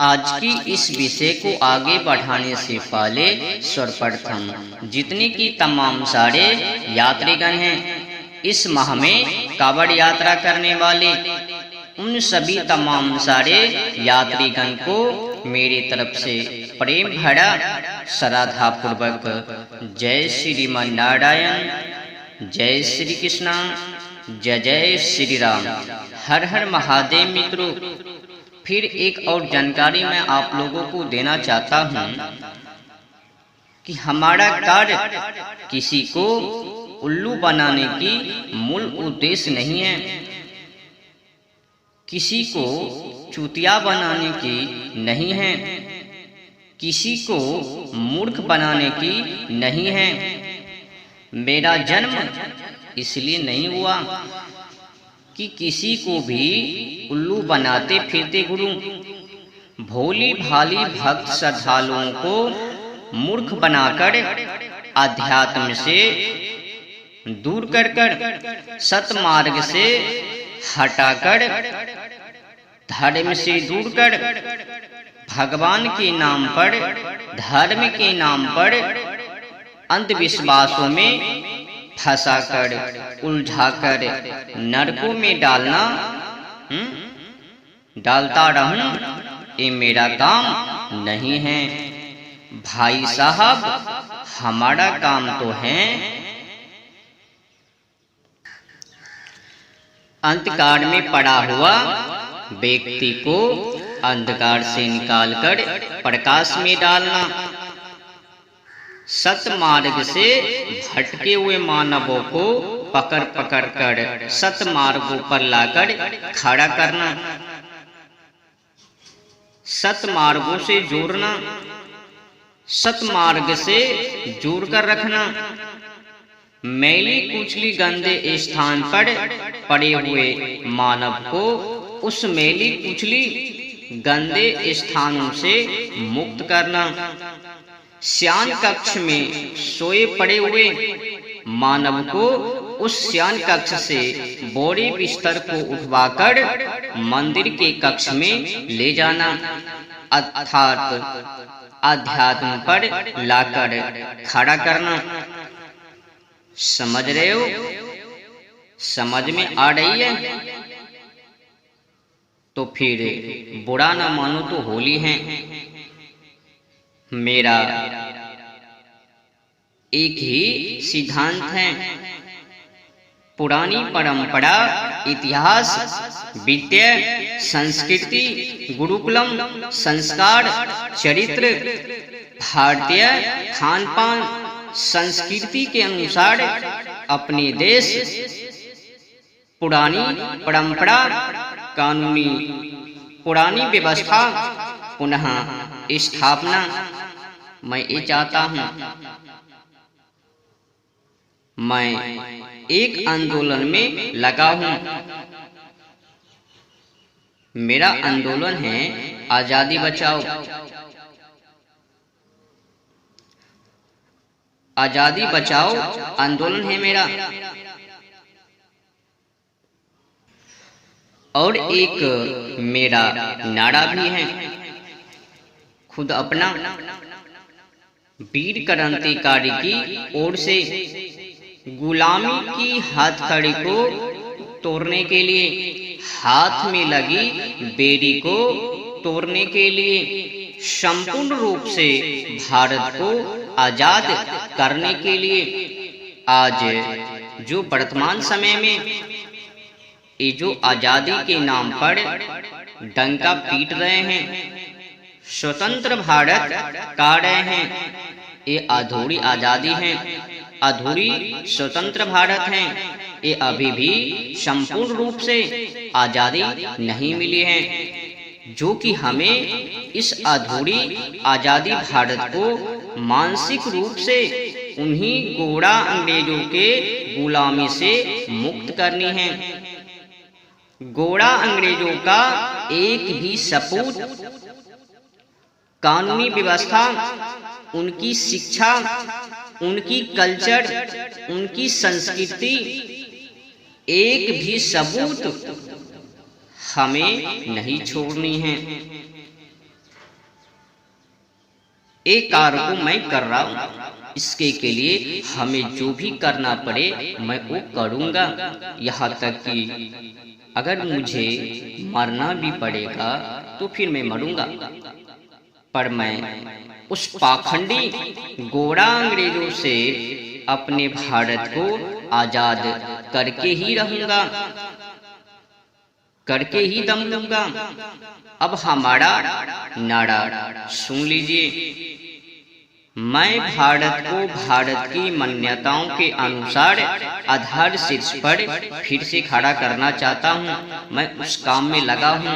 आज की इस विषय को आगे बढ़ाने से पहले सर्वप्रथम जितने की तमाम सारे यात्रीगण हैं, इस माह में कांवड़ यात्रा करने वाले उन सभी तमाम सारे यात्रीगण को मेरी तरफ से प्रेम भरा श्रद्धा पूर्वक जय श्रीमन नारायण, जय श्री कृष्ण, जय जय श्री राम। हर हर महादेव। मित्रों, फिर एक और जानकारी मैं आप लोगों को देना चाहता हूँ कि हमारा कार्य किसी को उल्लू बनाने की मूल उद्देश्य नहीं है, किसी को चूतिया बनाने की नहीं है, किसी को मूर्ख बनाने की नहीं है। मेरा जन्म इसलिए नहीं हुआ कि किसी को भी उल्लू बनाते फिरते गुरु भोली भाली भक्त श्रद्धालुओं को मूर्ख बनाकर अध्यात्म से दूर कर सतमार्ग से हटाकर धर्म से दूर कर भगवान के नाम पर, धर्म के नाम पर अंधविश्वासों में फंसाकर, उलझाकर नरकों में डालता रहूं, ये मेरा काम नहीं है भाई साहब। हमारा काम तो है अंधकार में पड़ा हुआ व्यक्ति को अंधकार से निकालकर प्रकाश में डालना, सतमार्ग से भटके हुए मानवों को पकड़ पकड़ कर सतमार्गों पर लाकर खड़ा करना, सतमार्गों से जोड़ना, सतमार्ग से जोड़ कर रखना। मैली कुचली गंदे स्थान पर पड़े हुए मानव को उस मैली कुचली गंदे स्थानों से मुक्त करना। शयन कक्ष में सोए पड़े हुए मानव को उस शयन कक्ष से बोरे बिस्तर को उठवाकर मंदिर के कक्ष में ले जाना, अर्थात अध्यात्म पर लाकर खड़ा करना। समझ रहे हो? समझ में आ रही है? तो फिर बुरा ना मानो तो होली है। मेरा एक ही सिद्धांत है, पुरानी परंपरा, इतिहास, विद्या, संस्कृति, गुरुकुलम, संस्कार, चरित्र, भारतीय खान पान संस्कृति के अनुसार अपने देश, पुरानी परंपरा, कानूनी पुरानी व्यवस्था पुनः स्थापना मैं ये चाहता हूं। मैं एक आंदोलन में लगा हूं। मेरा आंदोलन है आजादी बचाओ। आजादी बचाओ आंदोलन है मेरा। और एक मेरा नारा भी है, खुद अपना, वीर क्रांतिकारी की ओर से गुलामी की हथकड़ी को तोड़ने के लिए, हाथ में लगी बेड़ी को तोड़ने के लिए, संपूर्ण रूप से भारत को आजाद करने के लिए आज जो वर्तमान समय में ये जो आजादी के नाम पर डंका पीट रहे हैं, स्वतंत्र भारत कह रहे हैं, ये अधूरी आजादी है, अधूरी स्वतंत्र भारत है। ये अभी भी संपूर्ण रूप से आजादी नहीं मिली है, जो कि हमें इस अधूरी आजादी भारत को मानसिक रूप से उन्हीं गोरा अंग्रेजों के गुलामी से मुक्त करनी है। गोरा अंग्रेजों का एक भी सपूत, कानूनी व्यवस्था, उनकी शिक्षा, उनकी कल्चर, उनकी संस्कृति, एक भी सबूत हमें नहीं छोड़नी है। एक कार्य को मैं कर रहा हूँ, इसके के लिए हमें जो भी करना पड़े मैं वो करूँगा, यहाँ तक कि अगर मुझे मरना भी पड़ेगा तो फिर मैं मरूंगा, पर मैं उस पाखंडी गोरा अंग्रेजों से अपने भारत को आजाद करके ही रहूंगा, करके ही दम लूंगा। अब हमारा नारा सुन लीजिए। मैं भारत को भारत की मान्यताओं के अनुसार आधार शीर्ष पर फिर से खड़ा करना चाहता हूँ। मैं उस काम में लगा हूँ,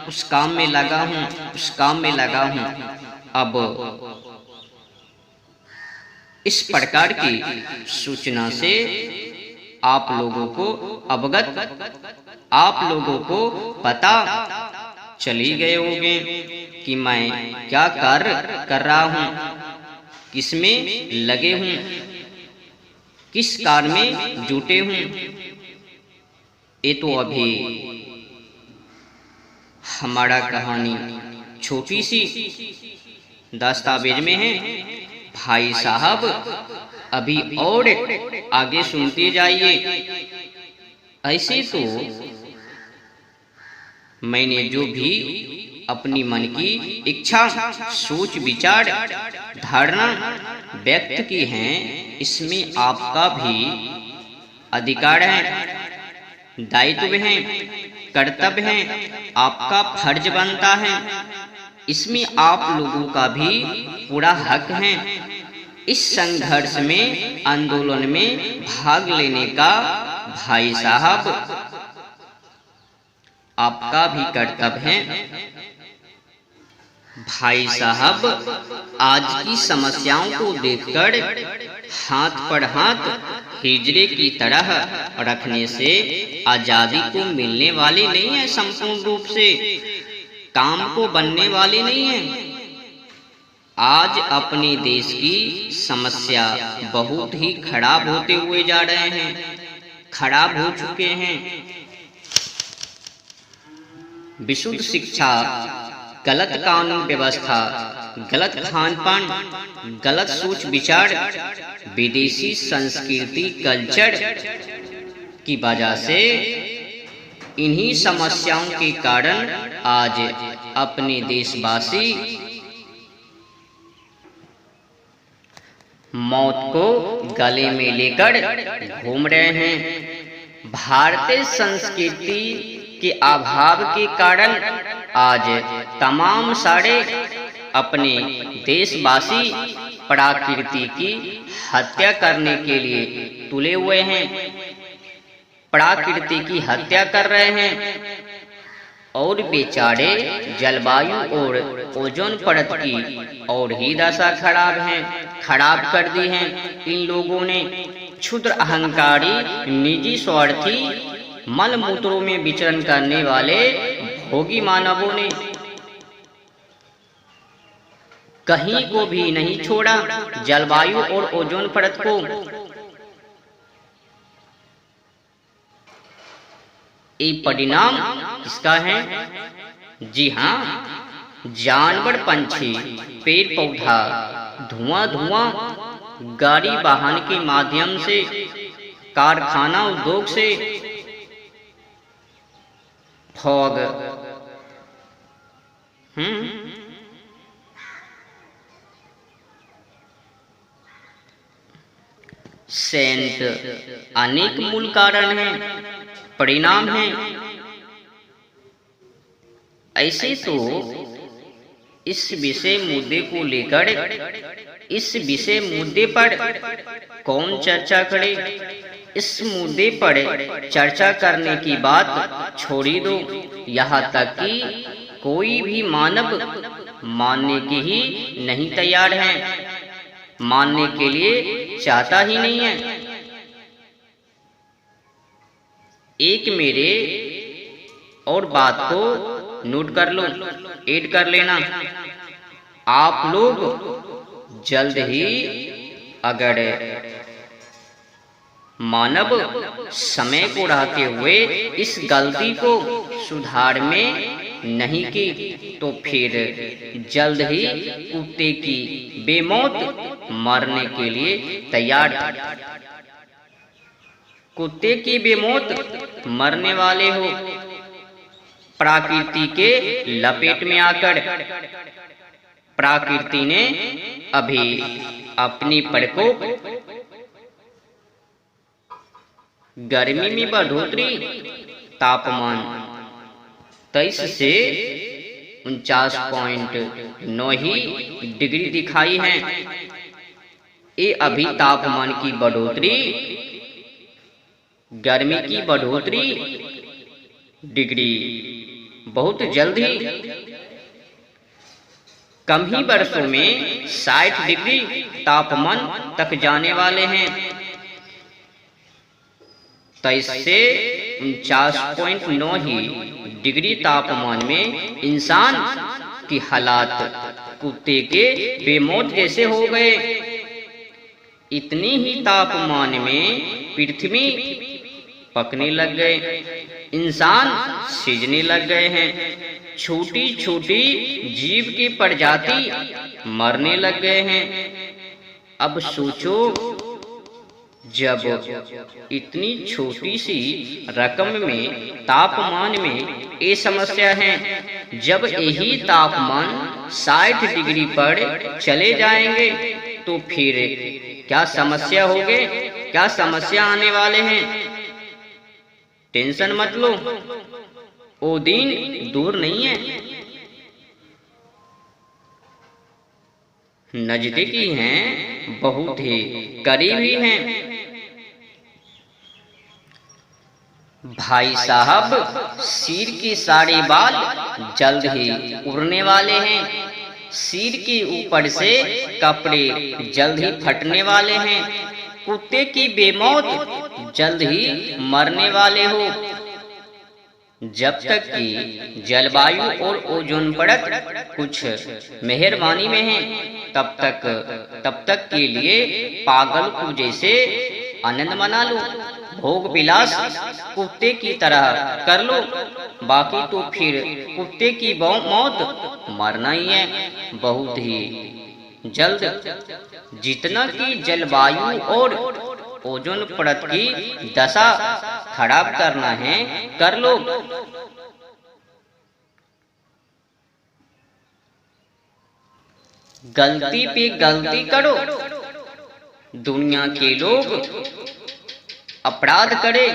उस काम में लगा हूँ, उस काम में लगा हूँ। अब इस प्रकार की सूचना से आप लोगों को अवगत, आप लोगों को पता चली गए होंगे कि मैं क्या कार्य कर रहा हूँ, किसमें लगे हूँ, किस कार्य में जुटे हूँ। ये तो अभी हमारा कहानी छोटी सी दस्तावेज में है भाई साहब, अभी और आगे सुनते जाइए। ऐसे तो मैंने जो भी अपनी मन की इच्छा, सोच, विचार, धारणा व्यक्त की हैं, इसमें आपका भी अधिकार है, दायित्व है, कर्तव्य है, आपका फर्ज बनता है। इसमें आप लोगों का भी पूरा हक है। इस संघर्ष में, आंदोलन में भाग लेने का भाई साहब आपका भी कर्तव्य है। भाई साहब, आज की समस्याओं को देखकर हाथ पर हाथ हिजड़े की तरह रखने से आजादी को मिलने वाली नहीं है, संपूर्ण रूप से काम को बनने वाली नहीं है। आज अपने देश की समस्या बहुत ही खराब होते हुए जा रहे हैं, खराब हो चुके हैं। विशुद्ध शिक्षा, गलत कानून व्यवस्था, गलत खान पान, गलत सोच विचार, विदेशी संस्कृति कल्चर की वजह से, इन्हीं समस्याओं के कारण आज अपने देशवासी मौत को गले में लेकर घूम रहे हैं। भारतीय संस्कृति के अभाव के कारण आज तमाम सारे अपने देशवासी प्रकृति की हत्या करने के लिए तुले हुए हैं, प्रकृति की हत्या कर रहे हैं। और बेचारे जलवायु और ओजोन परत की और ही दशा खराब है, खराब कर दी है इन लोगों ने। क्षुद्र अहंकारी, निजी स्वार्थी, मल मूत्रों में विचरण करने वाले भोगी मानवों ने कहीं को भी नहीं छोड़ा जलवायु और ओजोन परत को। ये परिणाम किसका है? जी हाँ, जानवर, पंछी, पेड़ पौधा, धुआं धुआं, गाड़ी वाहन के माध्यम से, कारखाना उद्योग से, फॉग, सेंट, अनेक मूल कारण हैं, परिणाम हैं। ऐसे तो इस विषय मुद्दे को लेकर, इस विषय मुद्दे पर कौन चर्चा करे? इस मुद्दे पर चर्चा करने की बात छोड़ी दो, यहाँ तक कि कोई भी मानव मानने की ही नहीं तैयार है, मानने के लिए चाहता ही नहीं है। एक मेरे और बात को नोट कर लो, ऐड कर लेना। आप लोग जल्द ही अगर मानव समय को रहते हुए इस गलती को सुधार में नहीं की तो फिर जल्द ही कुत्ते की बेमौत मरने के लिए तैयार था। कुत्ते की बेमौत मरने वाले हो, प्रकृति के लपेट में आकर प्रकृति ने अभी अपनी प्रकोप गर्मी में बढ़ोतरी, तापमान 23 से 49.9 ही डिग्री दिखाई है। ये अभी तापमान की बढ़ोतरी, गर्मी की बढ़ोतरी डिग्री बहुत जल्द ही कम ही वर्षों में 60 डिग्री तापमान तक जाने वाले हैं। 23 से 49.9 ही डिग्री तापमान में इंसान की हालात कुत्ते के बेमौत जैसे हो गए। इतनी ही तापमान में पृथ्वी पकने लग गए, इंसान सिजने लग गए हैं, छोटी छोटी जीव की प्रजाति मरने लग गए हैं। अब सोचो, जब इतनी छोटी सी रकम में तापमान में ये समस्या है, जब यही तापमान 60 डिग्री पर चले जाएंगे तो फिर क्या समस्या होगी, क्या समस्या आने वाले हैं। टेंशन मत लो, वो दिन दूर नहीं है, नजदीकी हैं, बहुत ही करीब ही हैं। भाई साहब, सिर के सारे बाल जल्द ही उड़ने वाले हैं, सिर के ऊपर से कपड़े जल्द ही फटने वाले हैं, कुत्ते की बेमौत जल्द ही मरने वाले हो। जब तक कि जलवायु और ओजोन परत कुछ मेहरबानी में है, तब तक के लिए पागल को जैसे आनंद मना लो, भोग विलास कुत्ते की तरह कर लो, बाकी तो फिर कुत्ते की मौत मरना ही है बहुत ही जल्द। जितना कि जलवायु और ओजोन परत की दशा खराब करना है कर लो। गलती पे गलती करो, दुनिया के लोग अपराध करे,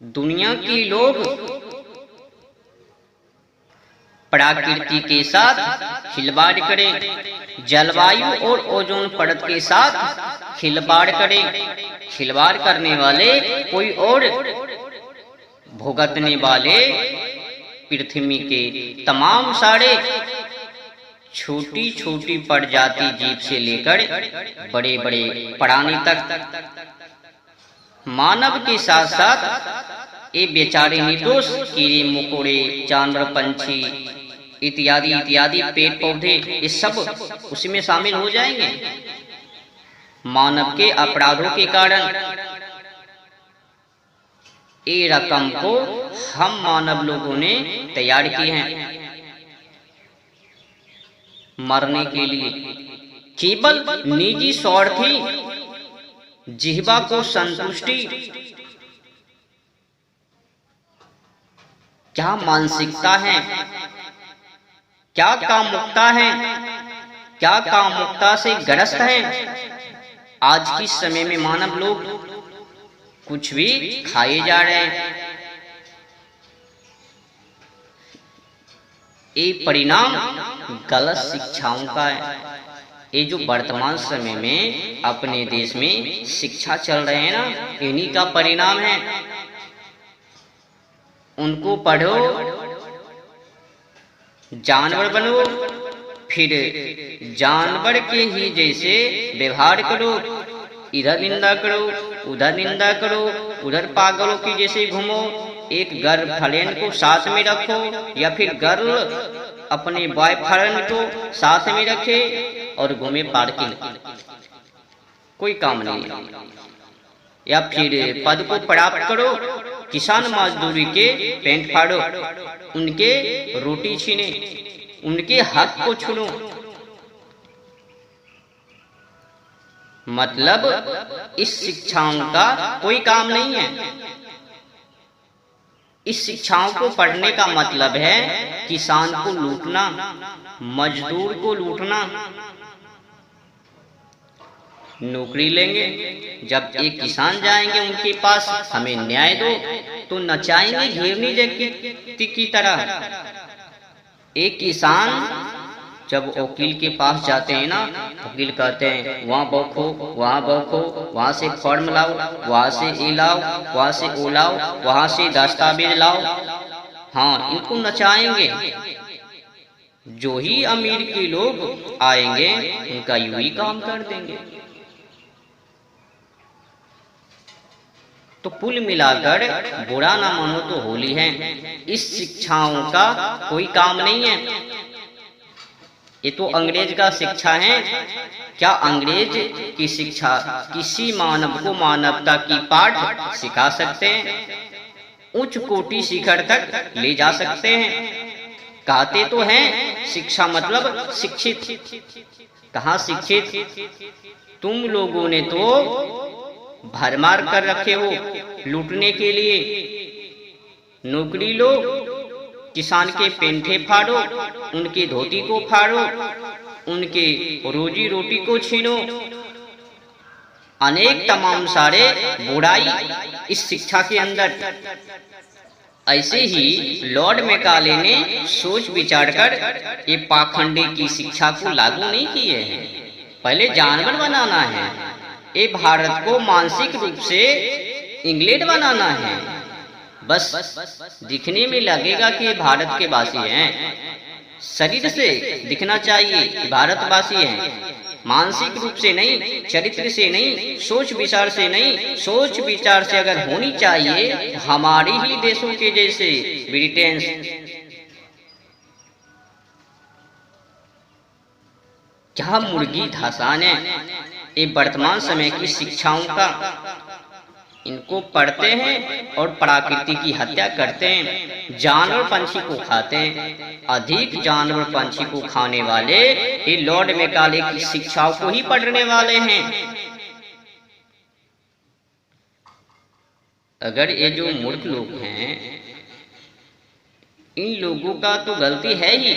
दुनिया के लोग प्रकृति के साथ खिलवाड़ करे, जलवायु और ओजोन परत के साथ खिलवाड़ करे। खिलवाड़ करने वाले कोई और, भुगतने वाले पृथ्वी के तमाम सारे छोटी छोटी प्रजाति जीव से लेकर बड़े बड़े प्राणी तक, मानव के साथ साथ ये बेचारे निर्दोष कीड़े मकोड़े, जानवर, पंछी इत्यादि इत्यादि पेड़ पौधे, ये सब उसमें शामिल हो जाएंगे। मानव के अपराधों के कारण ये रकम को हम मानव लोगों ने तैयार की है मरने के लिए। केवल निजी स्वार्थी जिह्वा को संतुष्टि, क्या मानसिकता है, क्या कामुकता है, क्या कामुकता से ग्रस्त है। आज के समय में मानव लोग कुछ भी खाए जा रहे हैं। ये परिणाम गलत शिक्षाओं का है। ये जो वर्तमान समय में अपने देश में शिक्षा चल रहे हैं ना, इन्हीं का परिणाम है। उनको पढ़ो, जानवर बनो, फिर जानवर के ही जैसे व्यवहार करो, इधर निंदा करो, उधर निंदा करो, उधर पागलों की जैसे घूमो, एक गर्लफ्रेंड को साथ में रखो या फिर गर्ल अपने बॉयफ्रेंड को साथ में रखे और घूमे पार्किंग, कोई काम नहीं है। या फिर पद को प्राप्त करो किसान मजदूरी के पेंट फाड़ो, उनके रोटी छीने, उनके हक को छीनो। मतलब इस शिक्षाओं का कोई काम नहीं है। इस शिक्षाओं को पढ़ने का मतलब है किसान को लूटना, मजदूर को लूटना। नौकरी लेंगे, जब एक किसान जाएंगे उनके पास, हमें न्याय दो, तो नचाएंगे घेरनी जैकेट की तरह। एक किसान जब वकील के पास जाते हैं ना, वकील कहते हैं वहाँ बौखो, वहाँ बौखो, वहाँ से फॉर्म लाओ, वहाँ से ये लाओ, वहाँ से वो लाओ, वहाँ से दस्तावेज लाओ। हाँ, इनको नचाएंगे। जो ही अमीर के लोग आएंगे उनका यूं ही काम कर देंगे। तो कुल मिलाकर बुरा ना मानो तो होली है। इस शिक्षाओं का कोई काम नहीं है। ये तो अंग्रेज का शिक्षा है। क्या अंग्रेज की शिक्षा किसी मानव को मानवता की पाठ सिखा सकते हैं? उच्च कोटि शिखर तक ले जा सकते हैं? कहते तो हैं शिक्षा मतलब शिक्षित। कहाँ शिक्षित? तुम लोगों ने तो भरमार कर रखे हो लूटने के लिए। नौकरी लो, किसान के पेंठे फाड़ो, उनकी धोती को फाड़ो, उनके रोजी रोटी को छीनो। अनेक तमाम सारे बुराई इस शिक्षा के अंदर। ऐसे ही लॉर्ड मैकाले ने सोच विचार कर ये पाखंडी की शिक्षा को लागू नहीं किए हैं। पहले जानवर बनाना है, ये भारत को मानसिक रूप से इंग्लैंड बनाना है। बस दिखने में लगेगा कि भारत के वासी हैं, शरीर से दिखना चाहिए कि भारतवासी हैं, मानसिक रूप से नहीं, चरित्र से नहीं, सोच विचार से नहीं। सोच विचार से अगर होनी चाहिए हमारे ही देशों के जैसे ब्रिटेन, क्या मुर्गी धसान है। ये वर्तमान समय की शिक्षाओं का, इनको पढ़ते हैं और प्रकृति की हत्या करते हैं, जानवर पंछी को खाते हैं। अधिक जानवर पंछी को खाने वाले ये लॉर्ड मैकाले की शिक्षाओं को ही पढ़ने वाले हैं। अगर ये जो मूर्ख लोग हैं, इन लोगों का तो गलती है ही,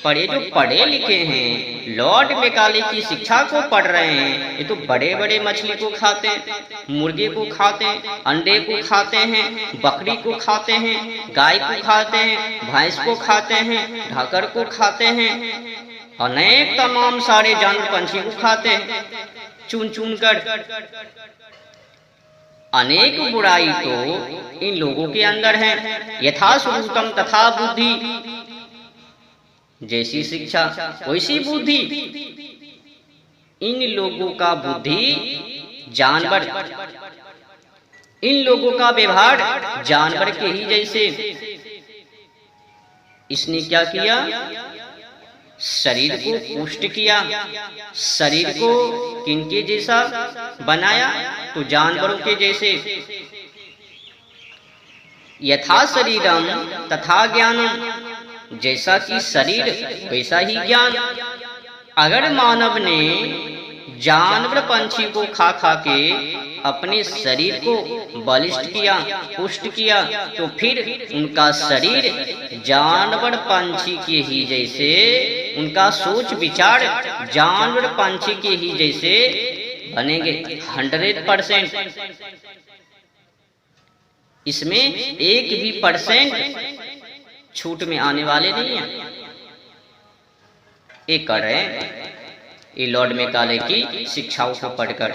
पर ये जो पढ़े लिखे हैं लॉर्ड मैकाले की शिक्षा को पढ़ रहे हैं, ये तो बड़े बड़े मछली को खाते हैं, मुर्गे को खाते हैं, अंडे को खाते हैं, बकरी को खाते हैं, गाय को खाते हैं, भैंस को खाते हैं, ढाकर को खाते हैं, अनेक तमाम सारे जानवर पंछी को खाते हैं चुन चुन कर। अनेक बुराई तो इन लोगों के अंदर है। यथा श्रुतम तथा बुद्धि, जैसी शिक्षा वैसी बुद्धि। इन लोगों का बुद्धि जानवर, इन लोगों का व्यवहार जानवर के ही जैसे। इसने क्या किया? शरीर को पुष्ट किया, शरीर को किनके जैसा बनाया? तो जानवरों के जैसे। यथा शरीरम तथा ज्ञानम, जैसा कि शरीर वैसा ही ज्ञान। अगर मानव ने जानवर पंछी को खा खा के अपने शरीर को बलिष्ठ किया, पुष्ट किया, तो फिर उनका शरीर जानवर पंछी के ही जैसे, उनका सोच विचार जानवर पंछी के ही जैसे बनेंगे 100%। इसमें एक भी % छूट में आने वाले नहीं है। एक कर रहे हैं ये लॉर्ड मैकाले की शिक्षाओं को पढ़कर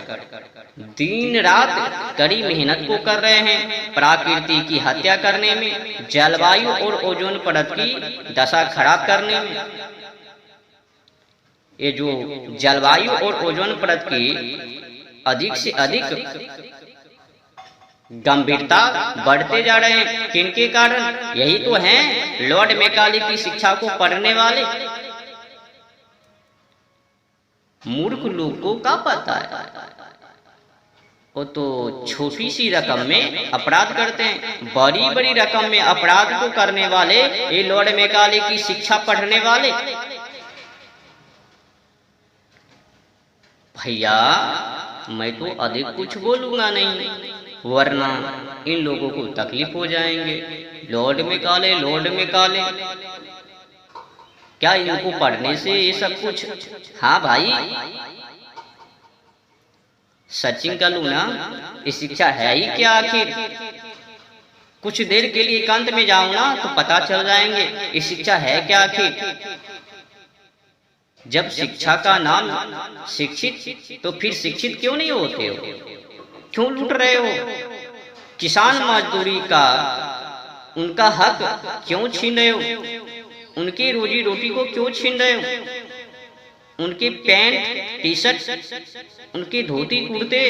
दिन रात कड़ी मेहनत को कर रहे हैं प्रकृति की हत्या करने में, जलवायु और ओजोन परत की दशा खराब करने में। ये जो जलवायु और ओजोन परत की अधिक से अधिक गंभीरता बढ़ते जा रहे हैं, किनके कारण? यही तो हैं लॉर्ड मैकाले की शिक्षा को पढ़ने वाले। मूर्ख लोग को क्या पता है? वो तो छोटी सी रकम में अपराध करते हैं, बड़ी बड़ी रकम में अपराध को करने वाले ये लॉर्ड मैकाले की शिक्षा पढ़ने वाले। भैया मैं तो अधिक कुछ बोलूंगा नहीं, वरना इन लोगों को तकलीफ हो जाएंगे। लॉर्ड मैकाले, लॉर्ड मैकाले, क्या इनको पढ़ने से ये सब कुछ? हाँ भाई, सचिन का लूना ये शिक्षा है ही क्या आखिर? कुछ देर के लिए एकांत में जाऊं ना तो पता चल जाएंगे ये शिक्षा है क्या आखिर। जब शिक्षा का नाम शिक्षित, तो फिर शिक्षित क्यों नहीं होते हो? क्यों लूट रहे हो? किसान मजदूरी का उनका हक क्यों छीन रहे हो? उनकी रोजी रोटी को क्यों छीन रहे हो? उनके पैंट टी शर्ट, उनके धोती कुर्ते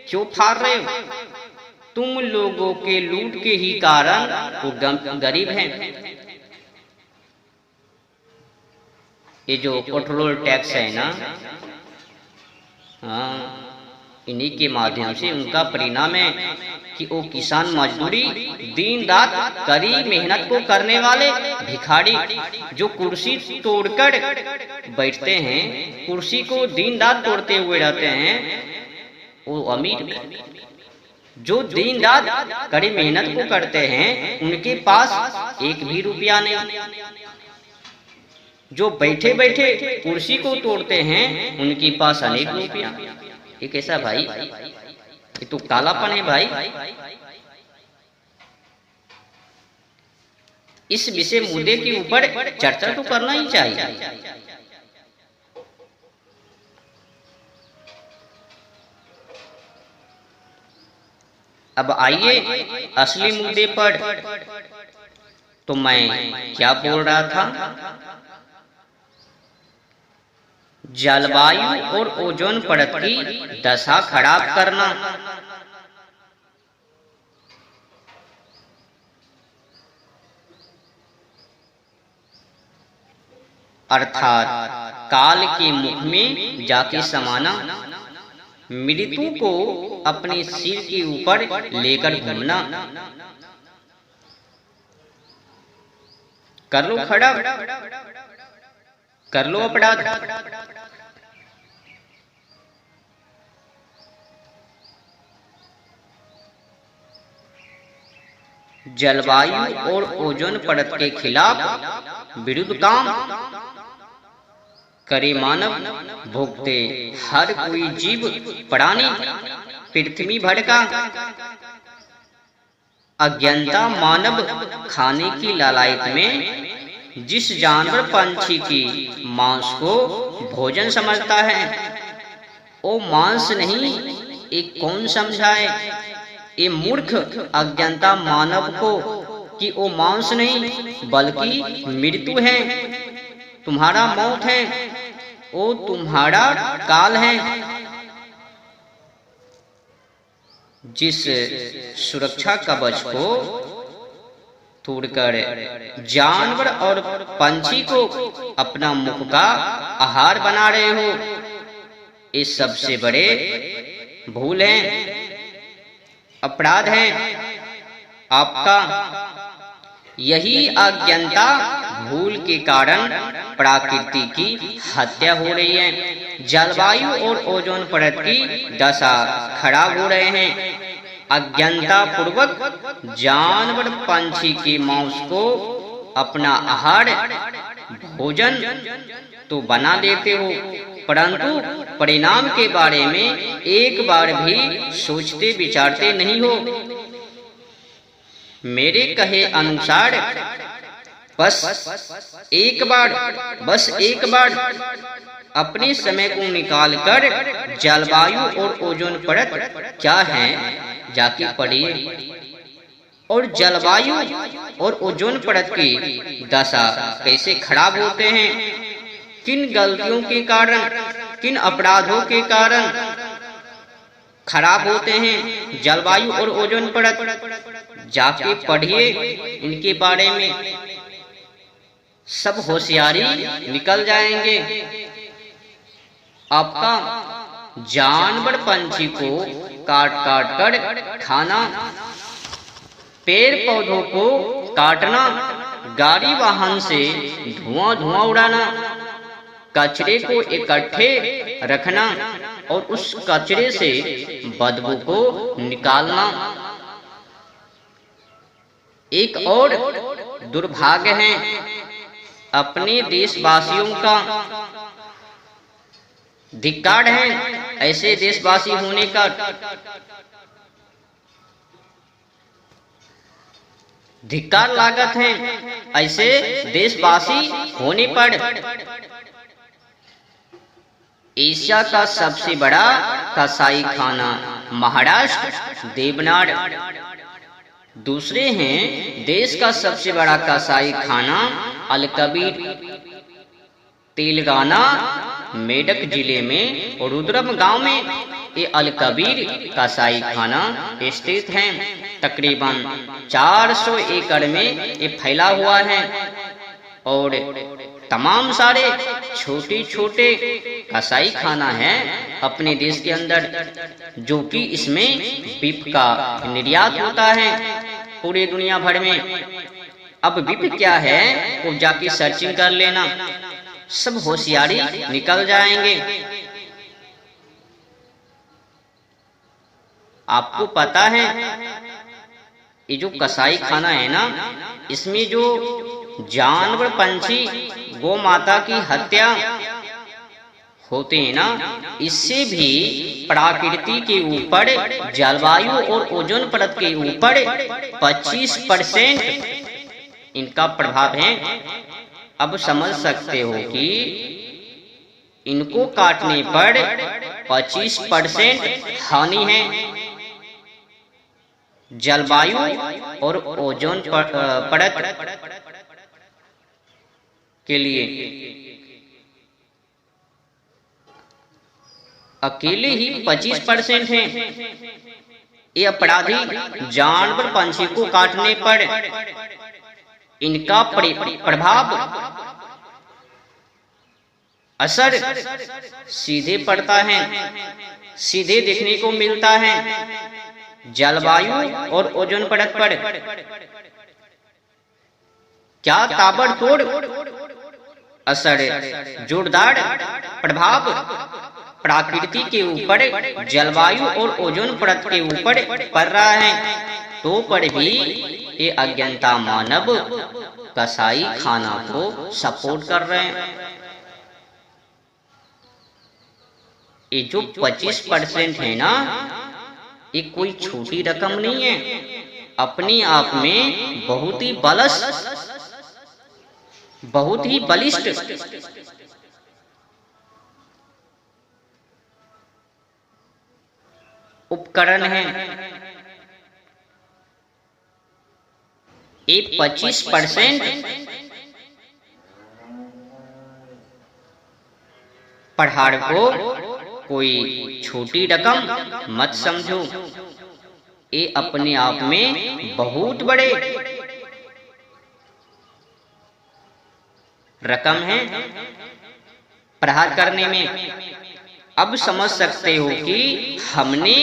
क्यों फाड़ रहे हो? तुम लोगों के लूट के ही कारण वो गरीब हैं। ये जो पेट्रोल टैक्स है ना, हाँ, इन्हीं के माध्यम से उनका परिणाम है कि वो किसान मजदूरी दिन रात कड़ी मेहनत को करने वाले भिखारी जो कुर्सी तोड़कर बैठते हैं, कुर्सी को दिन रात तोड़ते हुए रहते हैं, वो अमीर जो दिन रात कड़ी मेहनत को करते हैं उनके पास एक भी रुपया नहीं। जो बैठे बैठे कुर्सी को तोड़ते हैं उनके पास अनेक रुपया। ये कैसा भाई? ये तो कालापन है भाई। इस विषय मुद्दे के ऊपर चर्चा तो करना ही चाहिए। अब आइए असली मुद्दे पर। तो मैं क्या बोल रहा था? जलवायु और ओजोन परत की दशा खराब करना। अर्थात काल के मुख में जाके समाना, मृत्यु को अपने सिर के ऊपर लेकर घूमना। कर लो खड़ा, कर लो अपराध। जलवायु और ओजोन परत के खिलाफ विरुद्ध काम करे मानव, भोगते हर कोई जीव प्राणी पृथ्वी भर का। अज्ञानता मानव खाने की लालच में जिस जानवर पंछी की मांस को भोजन समझता है, वो मांस नहीं, एक कौन समझाए? ये मूर्ख अज्ञानता मानव को कि वो मांस नहीं बल्कि मृत्यु है, तुम्हारा मौत है, वो तुम्हारा काल है। जिस सुरक्षा कवच को तोड़कर जानवर और पंछी को अपना मुख का आहार बना रहे हो, ये सबसे बड़े भूल है, अपराध है आपका। यही अज्ञानता भूल के कारण प्रकृति की हत्या हो रही है। जलवायु और ओजोन परत की दशा खराब हो रहे हैं। अज्ञानता पूर्वक जानवर पंछी के मांस को अपना आहार भोजन तो बना लेते हो, परंतु परिणाम के बारे में एक बार भी सोचते विचारते नहीं हो। मेरे कहे अनुसार बस एक बार अपने समय को निकालकर जलवायु और ओजोन परत क्या है जाके पढ़िए, और जलवायु और ओजोन परत की दशा कैसे खराब होते हैं, किन गलतियों के कारण, किन अपराधों के कारण खराब होते हैं जलवायु और ओजोन परत। जाके पढ़िए इनके बारे में, सब होशियारी निकल जाएंगे। आपका जानवर पंछी को काट काट कर खाना, पेड़ पौधों को काटना, गाड़ी वाहन से धुआं धुआं उड़ाना, कचरे को इकट्ठे रखना और उस कचरे से बदबू को निकालना। एक और दुर्भाग्य है अपने देशवासियों का, धिक्कार है ऐसे देशवासी होने का। धिक्कार लागत है ऐसे देशवासी होने पर। एशिया का सबसे बड़ा कसाई खाना महाराष्ट्र देवनाड। दूसरे हैं देश का सबसे बड़ा कसाई खाना अलकबीर, तेलंगाना मेडक जिले में रुद्रम गांव में ये अलकबीर कसाई खाना स्थित है। तकरीबन 400 एकड़ में ये फैला हुआ है और तमाम सारे छोटे छोटे कसाई खाना है अपने देश के अंदर, जो कि इसमें बीफ का निर्यात होता है पूरी दुनिया भर में। अब बीफ क्या है वो जाके सर्चिंग कर लेना, सब होशियारी निकल जाएंगे। आपको पता है ये जो कसाई खाना है ना, इसमें जो जानवर पंछी गौ माता की हत्या होते हैं ना, इससे भी प्रकृति के ऊपर, जलवायु और ओजोन परत के ऊपर 25% इनका प्रभाव है। अब समझ सकते हो कि इनको काटने पर 25% हानि है जलवायु और ओजोन परत के लिए। अकेले ही 25% हैं ये अपराधी जानवर पंछी को काटने पर। इनका प्रभाव असर सीधे पड़ता है, सीधे देखने को मिलता है जलवायु और ओजोन परत पर। क्या ताबड़तोड़ असर, जोरदार प्रभाव प्रकृति के ऊपर, जलवायु और ओजोन परत के ऊपर पड़ रहा है, तो पर भी ये अज्ञानता मानव कसाई खाना को सपोर्ट कर रहे हैं। ये जो 25% है ना, ये कोई छोटी रकम नहीं है, अपने आप में बहुत ही बलिष्ठ उपकरण है। ये 25% पहाड़ को कोई छोटी रकम मत समझो, ये अपने आप में बहुत बड़े रकम है प्रहार करने में। अब समझ सकते हो कि हमने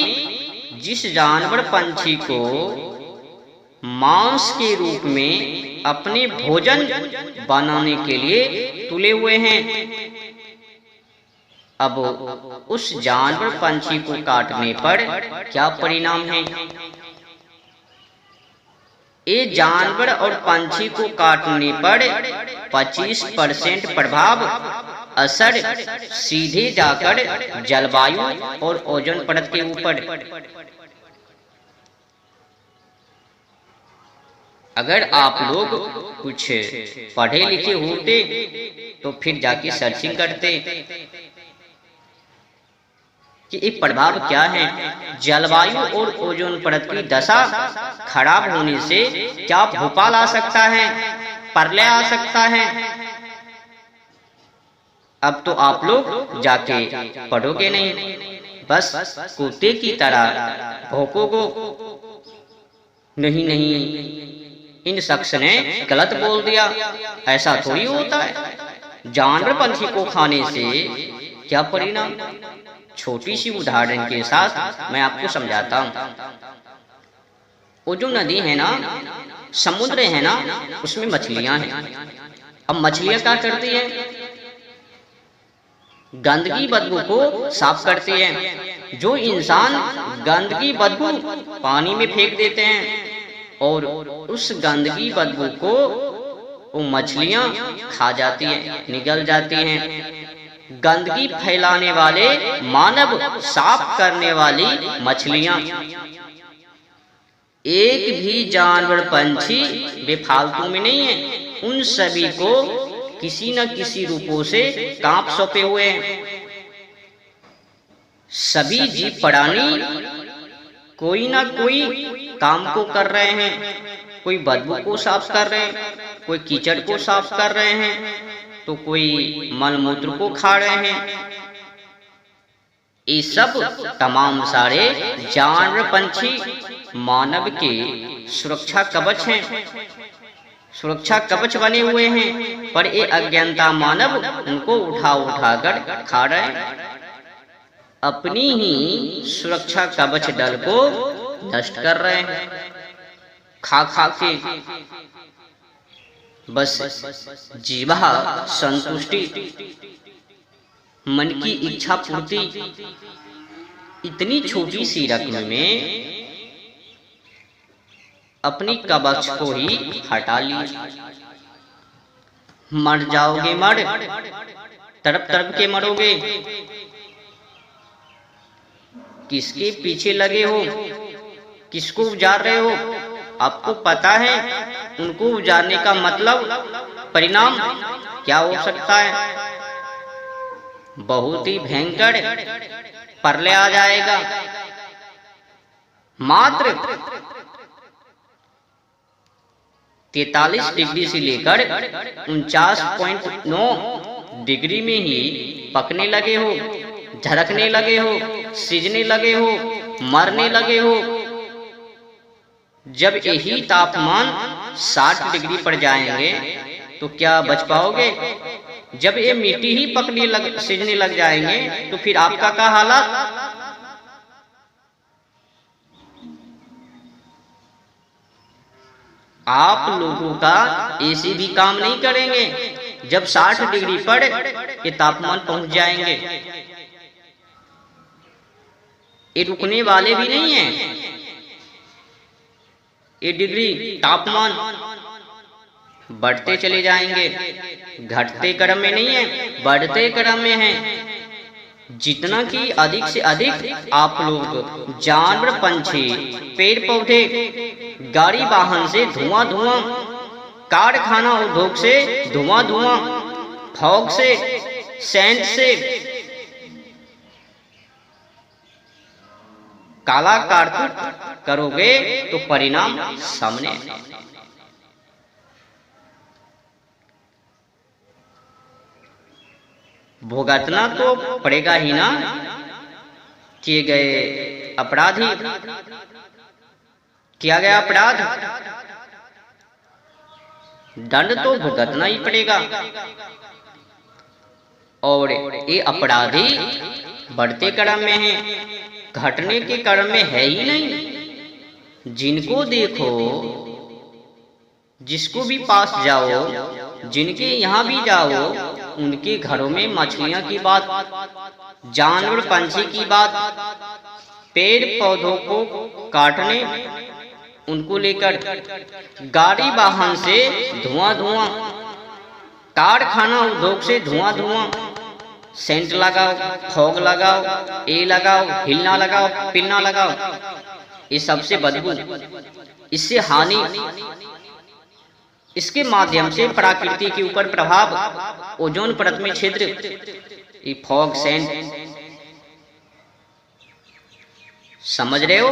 जिस जानवर पंछी को मांस के रूप में अपने भोजन बनाने के लिए तुले हुए हैं, अब उस जानवर पंछी को काटने पर क्या परिणाम है। ये जानवर और पंछी को काटने पर 25% प्रभाव असर सीधे जाकर जलवायु और ओजोन परत के ऊपर। अगर आप लोग कुछ पढ़े लिखे होते तो फिर जाके सर्चिंग करते कि ये प्रभाव क्या है। जलवायु और ओजोन परत की दशा खराब होने से क्या भूपाल आ सकता है, प्रलय आ सकता है। अब तो आप लोग जाके पढ़ोगे नहीं, बस कुत्ते की तरह भौंकोगे। नहीं नहीं, इन शख्स ने गलत बोल दिया, ऐसा थोड़ी होता है। जानवर पंछी को खाने से क्या परिणाम, छोटी सी उदाहरण के साथ मैं आपको समझाता हूँ। वो जो नदी है ना, समुद्र है ना, उसमें मछलियां हैं। अब मछलियां क्या करती है? गंदगी बदबू को साफ करती है। जो इंसान गंदगी बदबू पानी में फेंक देते हैं और उस गंदगी बदबू को वो मछलियां खा जाती हैं, निगल जाती हैं। गंदगी फैलाने वाले मानव, साफ करने वाली मछलियां। एक भी जानवर पंछी बेफालतू में नहीं है। उन सभी को किसी न किसी रूपों से कांप सौंपे हुए हैं। सभी जीव प्राणी कोई ना कोई काम को कर रहे हैं। कोई बदबू को साफ कर रहे हैं, कोई कीचड़ को साफ कर रहे हैं, तो कोई मलमूत्र को खा रहे हैं। ये सब तमाम सारे जानवर पंछी मानव के सुरक्षा कवच हैं, सुरक्षा कवच बने हुए हैं। पर ये अज्ञानता मानव उनको उठा उठाकर खा रहे हैं। अपनी ही सुरक्षा कवच दल को नष्ट कर रहे हैं, खा खा के। बस जीवा संतुष्टि, मन की इच्छा पूर्ति, इतनी छोटी सी रकम में अपनी कवच को ही हटा लिया। मर जाओगे, मर, तड़प तड़प के मरोगे। किसके पीछे लगे हो? किसको उजाड़ रहे हो? आपको पता है उनको उजाड़ने का मतलब, परिणाम क्या हो सकता है? बहुत ही भयंकर प्रलय आ जाएगा। मात्र 43 डिग्री से लेकर 49.9 डिग्री में ही पकने लगे हो, झरकने लगे हो, सिजने लगे हो, मरने लगे हो। जब यही तापमान 60 डिग्री पर जाएंगे तो क्या बच पाओगे? जब ये मिट्टी ही पकने लग, सिजने लग जाएंगे तो फिर आपका क्या हालत? आप लोगों का एसी भी काम नहीं करेंगे जब 60 डिग्री पर ये तापमान पहुंच जाएंगे। ये रुकने वाले भी नहीं हैं। ये डिग्री तापमान बढ़ते चले जाएंगे, घटते क्रम में नहीं है, बढ़ते क्रम में है। जितना कि अधिक से अधिक आप लोग जानवर, पंछी, पेड़ पौधे, गाड़ी वाहन से धुआं धुआं, कारखाना उद्योग से धुआं धुआं, फॉग से, सेंट से काला कारतूत करोगे तो परिणाम सामने। भुगतना तो पड़ेगा ही ना। किए गए अपराधी, किया गया अपराध, दंड तो भुगतना ही पड़ेगा। और ये अपराधी बढ़ते क्रम में है, घटने के क्रम में है ही नहीं। जिनको देखो, जिसको भी पास जाओ, जिनके यहाँ भी जाओ, उनके घरों में मछलियां की बात, जानवर पंछी की बात, पेड़ पौधों को काटने, उनको लेकर गाड़ी वाहन से धुआं धुआं, कारखाना उद्योग से धुआं धुआं, सेंट लगाओ, फॉग लगाओ, ए लगाओ, हिलना लगाओ, पिलना लगाओ, ये सबसे बदबू, इससे हानि, इसके माध्यम से प्रकृति के ऊपर प्रभाव, ओजोन परत में छिद्र, ये फॉग, सेंट, समझ रहे हो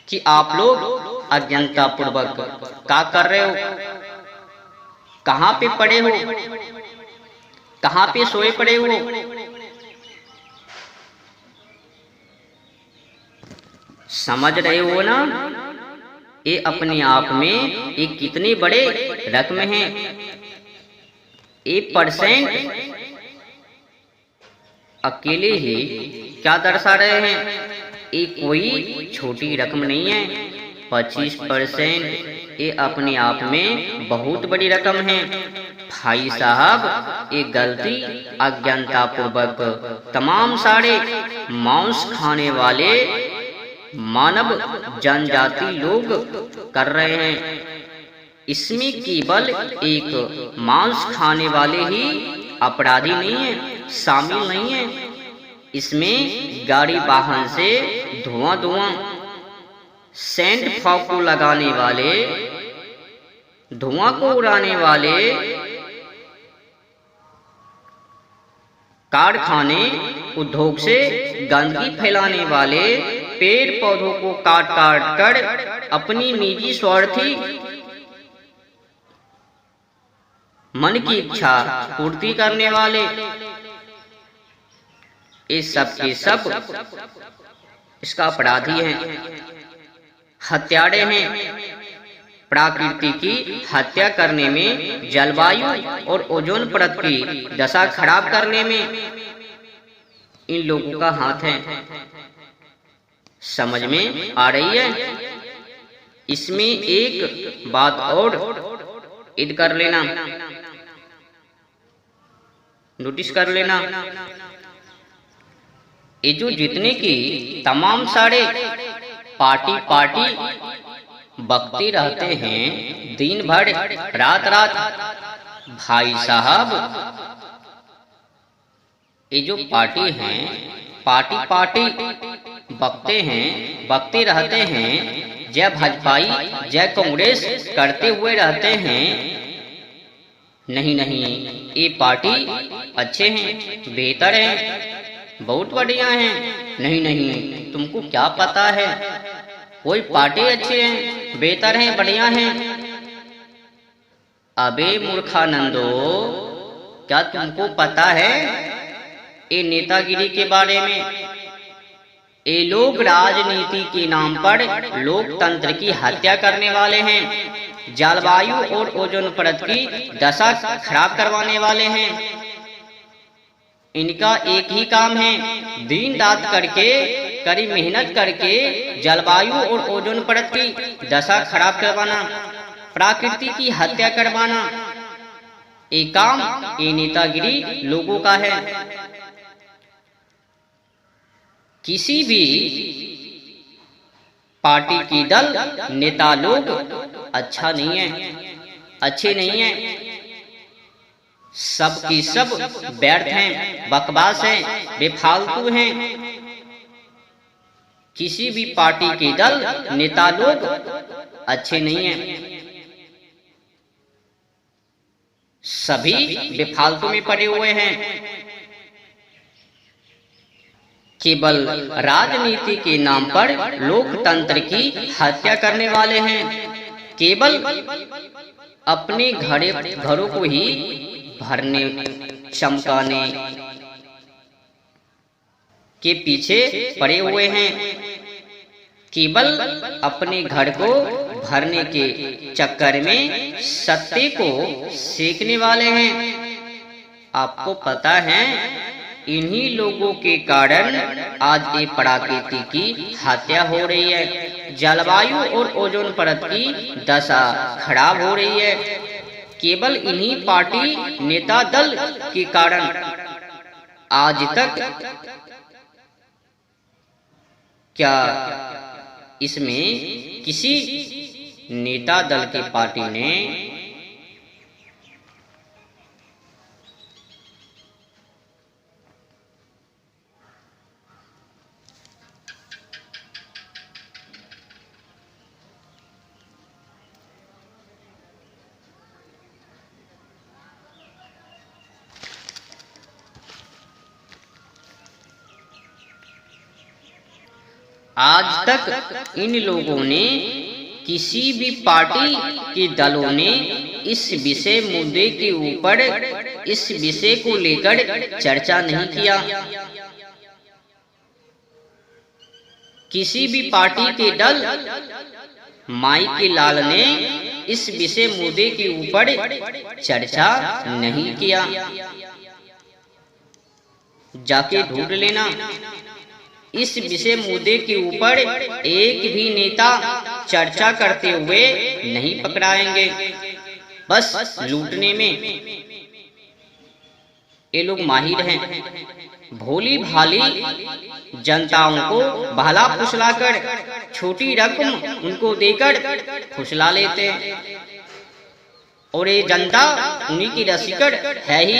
कि आप लोग अज्ञानता पूर्वक क्या कर रहे हो? कहां पे पड़े हो? कहां पे सोए पड़े हो? समझ रहे हो ना? ये अपने आप में ये कितने बड़े रकम हैं। 1% अकेले ही क्या दर्शा रहे हैं? ये कोई छोटी रकम नहीं है। 25% ये अपने आप में बहुत बड़ी रकम है। भाई साहब, ये गलती अज्ञानता पूर्वक तमाम सारे मांस खाने वाले मानव जनजाति लोग कर रहे हैं। इसमें केवल एक मांस खाने वाले ही अपराधी नहीं है, शामिल नहीं है। इसमें गाड़ी वाहन से धुआं सेंट फॉग को लगाने वाले, धुआं को उड़ाने वाले, कारखाने उद्योग से गंदगी फैलाने वाले, पेड़ पौधों को काट कर अपनी निजी स्वार्थी मन की इच्छा पूर्ति करने वाले, ये सब के सब इसका अपराधी हैं, हत्यारे हैं। प्रकृति की हत्या करने में, जलवायु और ओजोन परत की दशा खराब करने में इन लोगों का हाथ है। समझ में आ रही है? इसमें एक बात और याद कर लेना, नोटिस कर लेना। ये जो जितने की तमाम सारे पार्टी बकते रहते हैं दिन भर रात, भाई साहब, ये जो पार्टी हैं, पार्टी बकते हैं, बकते रहते हैं, जय भाजपाई जय कांग्रेस करते हुए रहते हैं। नहीं, ये पार्टी अच्छे हैं, बेहतर हैं, बहुत बढ़िया हैं। नहीं, तुमको क्या पता है? कोई पार्टी अच्छे हैं, बेहतर हैं, बढ़िया हैं। अबे मूर्खानंदो, क्या तुमको पता है ये नेतागिरी के बारे में? ये लोग राजनीति के नाम पर लोकतंत्र की हत्या करने वाले हैं, जलवायु और ओजोन परत की दशा खराब करवाने वाले हैं। इनका एक ही काम है, दिन रात करके कड़ी मेहनत करके जलवायु और ओजोन परत की दशा खराब करवाना, प्रकृति की हत्या करवाना। ये काम, ये नेतागिरी लोगों का है। किसी भी पार्टी की दल नेता लोग अच्छा नहीं है, अच्छे नहीं है। सब की सब व्यर्थ हैं, बकवास हैं, बेफालतू हैं। किसी भी पार्टी के दल नेता लोग अच्छे नहीं हैं, सभी बेफालतू में पड़े हुए हैं। केवल राजनीति के नाम पर लोकतंत्र की हत्या करने वाले हैं। केवल अपने घरों को ही भरने चमकाने के पीछे पड़े हुए हैं। केवल अपने घर को भरने के चक्कर में सत्ते को सेकने वाले हैं। आपको पता है, इन्हीं लोगों के कारण आज ये प्रकृति की हत्या हो रही है, जलवायु और ओजोन परत की दशा खराब हो रही है। केवल इन्हीं पार्टी नेता दल के कारण आज तक क्या इसमें किसी नेता दल की पार्टी ने आज तक इन लोगों ने, किसी भी पार्टी के दलों ने इस विषय मुद्दे के ऊपर, इस विषय को लेकर चर्चा नहीं किया। किसी भी पार्टी के दल माई के लाल ने इस विषय मुद्दे के ऊपर चर्चा नहीं किया। जाके ढूंढ लेना। इस विषय मुद्दे के ऊपर एक भी नेता चर्चा करते हुए नहीं पकड़ाएंगे। बस लूटने में ये लोग माहिर हैं। भोली भाली जनताओं को भला फुसलाकर छोटी रकम उनको देकर फुसला लेते हैं, और ये जनता उन्हीं की रसीकड़ है ही,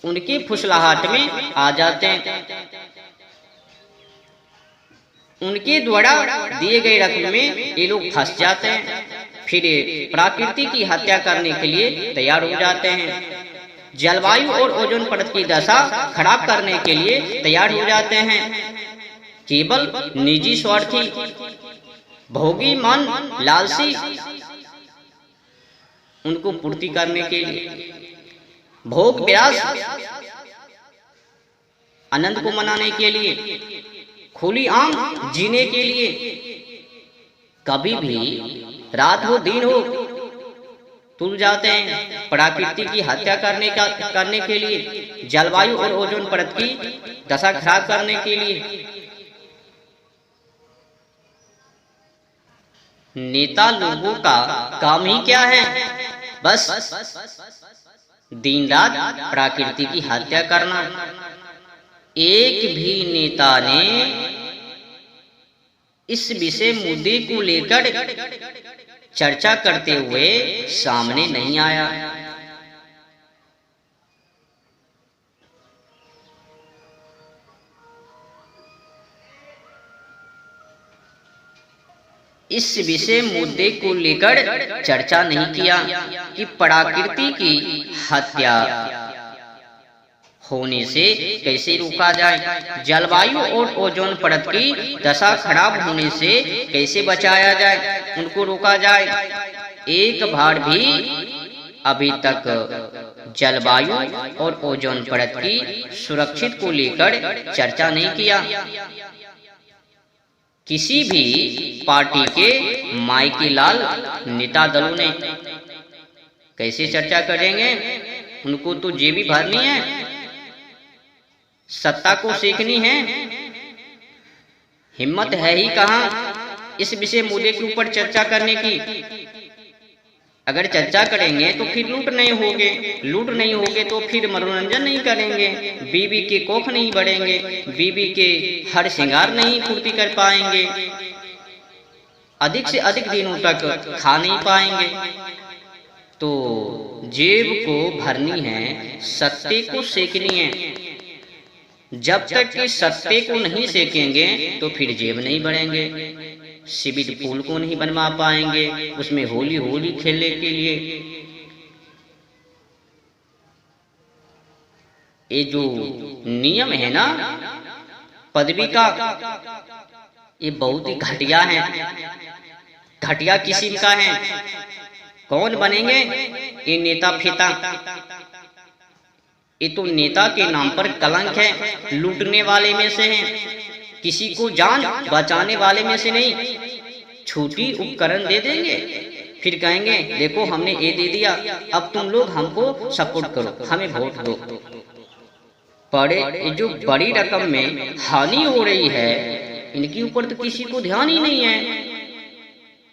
उनकी फुसलाहट में आ जाते हैं। उनके द्वारा दिए गए रकम में ये लोग फंस जाते हैं, फिर प्रकृति की हत्या करने के लिए तैयार हो जाते हैं। जलवायु और ओजोन परत की दशा खराब करने के लिए तैयार हो जाते हैं, केवल निजी स्वार्थी भोगी मन लालसी उनको पूर्ति करने के लिए, भोग विलास आनंद को मनाने के लिए, खुली आम जीने के लिए, कभी भी रात हो दिन हो तुल जाते हैं प्रकृति की हत्या करने के लिए, जलवायु और ओजोन परत की दशा खराब करने के लिए। नेता लोगों का काम ही क्या है? बस दिन रात प्रकृति की हत्या करना। एक भी नेता ने इस विषय मुद्दे को लेकर चर्चा करते हुए सामने नहीं आया। इस विषय मुद्दे को लेकर चर्चा नहीं किया कि प्रकृति की हत्या होने से कैसे रोका जाए, जलवायु और ओजोन परत की दशा खराब होने से कैसे बचाया जाए, उनको रोका जाए। एक बार भी अभी तक जलवायु और ओजोन परत की सुरक्षित को लेकर चर्चा नहीं किया। किसी भी पार्टी के माइके लाल नेता दलों ने कैसे चर्चा करेंगे? उनको तो जेबी भरनी है, सत्ता को सीखनी है, हिम्मत है ही कहाँ इस विषय मुद्दे के ऊपर चर्चा करने की। अगर चर्चा करेंगे तो फिर लूट नहीं होगे तो फिर मनोरंजन नहीं करेंगे, बीबी के कोख नहीं बढ़ेंगे, बीबी के हर श्रृंगार नहीं पूर्ति कर पाएंगे, अधिक से अधिक दिनों तक खा नहीं पाएंगे। तो जेब को भरनी है, सत्ते को सेकनी है। जब तक कि सत्ते को नहीं सेकेंगे तो फिर जेब नहीं बढ़ेंगे, स्विमिंग पूल को नहीं बनवा पाएंगे, उसमें होली खेलने के लिए। ये जो नियम है ना पदवी का, ये बहुत ही घटिया है, घटिया किस्म का है। कौन बनेंगे? ये नेता फेता। ये तो नेता के नाम पर कलंक है, लूटने वाले में से हैं, किसी को जान बचाने वाले में से नहीं। छोटी उपकरण दे देंगे, फिर कहेंगे देखो हमने ये दे दिया, अब तुम लोग हमको सपोर्ट करो, हमें वोट दो। बड़े जो बड़ी रकम में हानि हो रही है, इनके ऊपर तो किसी को ध्यान ही नहीं है।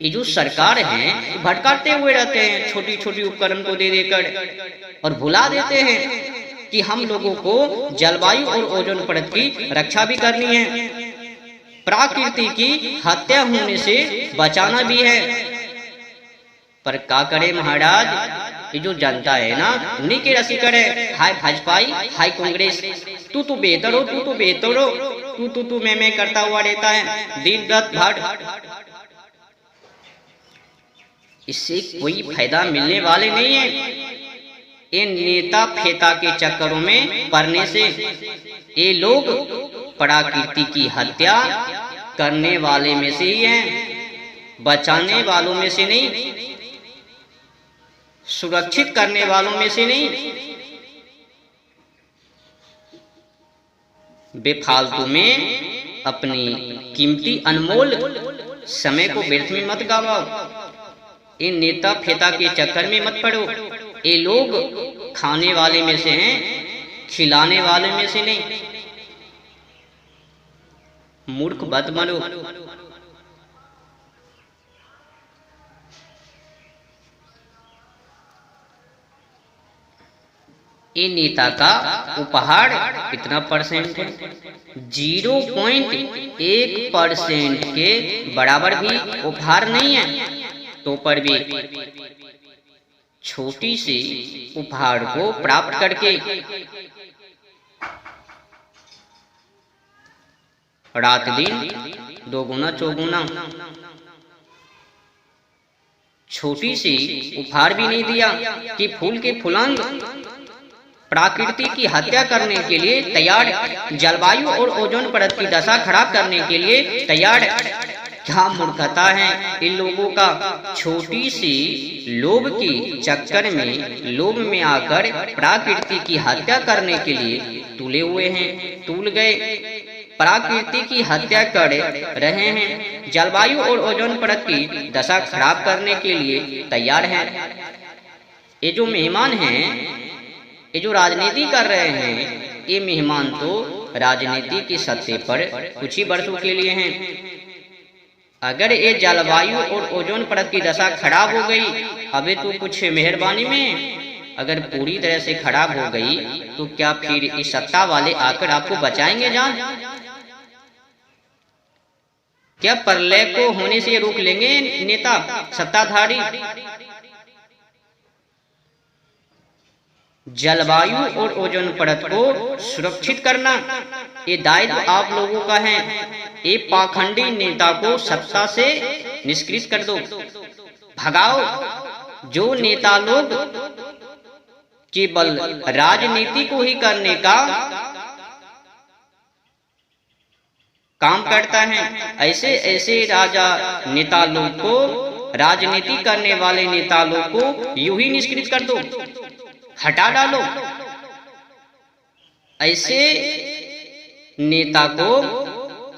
ये जो सरकार है भटकाते हुए रहते हैं, छोटी छोटी उपकरण को दे देकर, और भुला देते हैं कि हम लोगों को जलवायु और ओजोन परत की रक्षा भी करनी है, प्रकृति की हत्या होने से बचाना भी है। पर क्या करे महाराज, ये जो जनता है ना उन्हीं के रसीकड़ है। हाय भाजपाई, हाय कांग्रेस, तू तो बेहतर हो, तू तो बेहतर हो, तू मैं करता हुआ रहता है दिन रात भर। इससे कोई फायदा मिलने वाले नहीं है। ये नेता फेता के चक्करों में पड़ने से ये लोग प्रकृति की हत्या करने वाले में से ही हैं, बचाने वालों में से नहीं, सुरक्षित करने वालों में से नहीं। बेफालतू में अपनी कीमती अनमोल समय को व्यर्थ में मत गवाओ, इन नेता फेता के चक्कर में मत पड़ो। ये लोग खाने वाले में से हैं, खिलाने वाले में से नहीं। मूर्ख मत बनो। ये नेता का उपहार कितना परसेंट है? 0.1% के बराबर भी उपहार नहीं है। तो पर भी छोटी सी उपहार को प्राप्त करके रात दिन दोगुना चौगुना, छोटी सी उपहार भी नहीं दिया कि फूल के फुलंग प्रकृति की हत्या करने के लिए तैयार, जलवायु और ओजोन परत की दशा खराब करने के लिए तैयार। क्या मूर्खता है इन लोगों का। छोटी सी लोभ की चक्कर में, लोभ में आकर प्रकृति की हत्या करने के लिए तुले हुए हैं, तुल गए, प्रकृति की हत्या कर रहे हैं, जलवायु और ओजोन परत की दशा खराब करने के लिए तैयार हैं। ये जो मेहमान हैं, ये जो राजनीति कर रहे हैं, ये मेहमान तो राजनीति की सत्ता पर कुछ ही वर्षों के लिए हैं। अगर ये जलवायु और ओजोन परत की दशा खराब हो गई, अबे तो कुछ मेहरबानी में, अगर पूरी तरह से खराब हो गई तो क्या फिर इस सत्ता वाले आकर आपको बचाएंगे जान? क्या प्रलय को होने से रोक लेंगे नेता सत्ताधारी? जलवायु और ओजोन परत को सुरक्षित करना ये दायित्व आप लोगों का है। ये पाखंडी नेता को सत्ता से निष्क्रिय कर दो, भगाओ। जो नेता लोग केवल राजनीति को ही करने का काम करता है, ऐसे ऐसे राजा नेता लोग को, राजनीति करने वाले नेता लोग को यूं ही निष्क्रिय कर दो, हटा डालो। ऐसे नेता को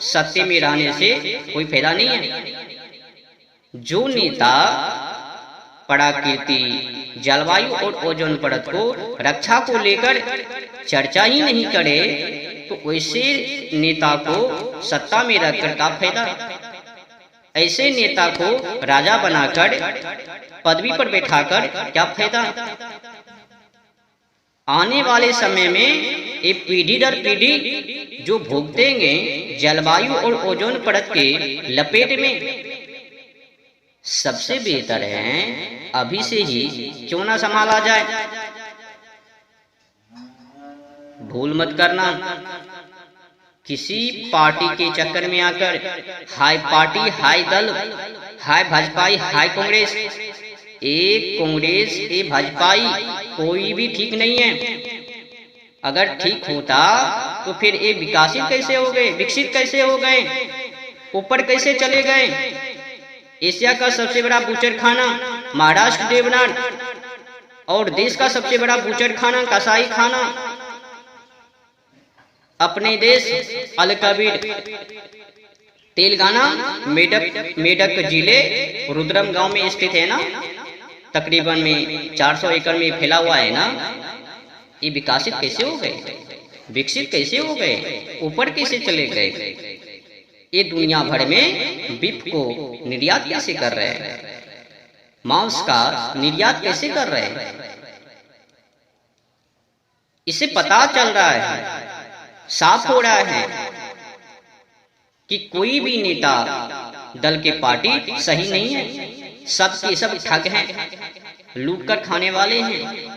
सत्ता में रहने से कोई फायदा नहीं है। जो नेता प्रकृति, जलवायु और ओजोन परत को रक्षा को लेकर चर्चा ही नहीं करे, तो वैसे नेता को सत्ता में रखकर क्या फायदा? ऐसे नेता को राजा बनाकर पदवी पर बैठाकर क्या फायदा? आने वाले समय में ये पीढ़ी दर पीढ़ी जो भुगतेंगे जलवायु और ओजोन परत के लपेट में। सबसे बेहतर है अभी से ही क्यों ना संभाला जाए। भूल मत करना किसी पार्टी के चक्कर में आकर, हाय पार्टी, हाय दल, हाय भाजपाई, हाय कांग्रेस। एक कांग्रेस, एक भाजपाई कोई भी ठीक नहीं है। अगर ठीक होता तो फिर ये विकसित कैसे हो गए, विकसित कैसे हो गए, ऊपर कैसे चले गए? एशिया का सबसे बड़ा बूचर खाना महाराष्ट्र देवनार, और देश का सबसे बड़ा बूचर खाना कसाई खाना अपने देश अलकबीर तेलंगाना मेडक जिले रुद्रम गांव में स्थित है ना। तकरीबन में 400 एकड़ में फैला हुआ है ना। ये विकसित कैसे हो गए, विकसित कैसे हो गए, ऊपर कैसे चले गए? ये दुनिया भर में बीफ को निर्यात कैसे कर रहे हैं, मांस का निर्यात कैसे कर रहे हैं? इसे पता चल रहा है, साफ हो रहा है कि कोई भी नेता दल के पार्टी सही नहीं है। सब के सब ठग हैं, लूट कर खाने वाले हैं।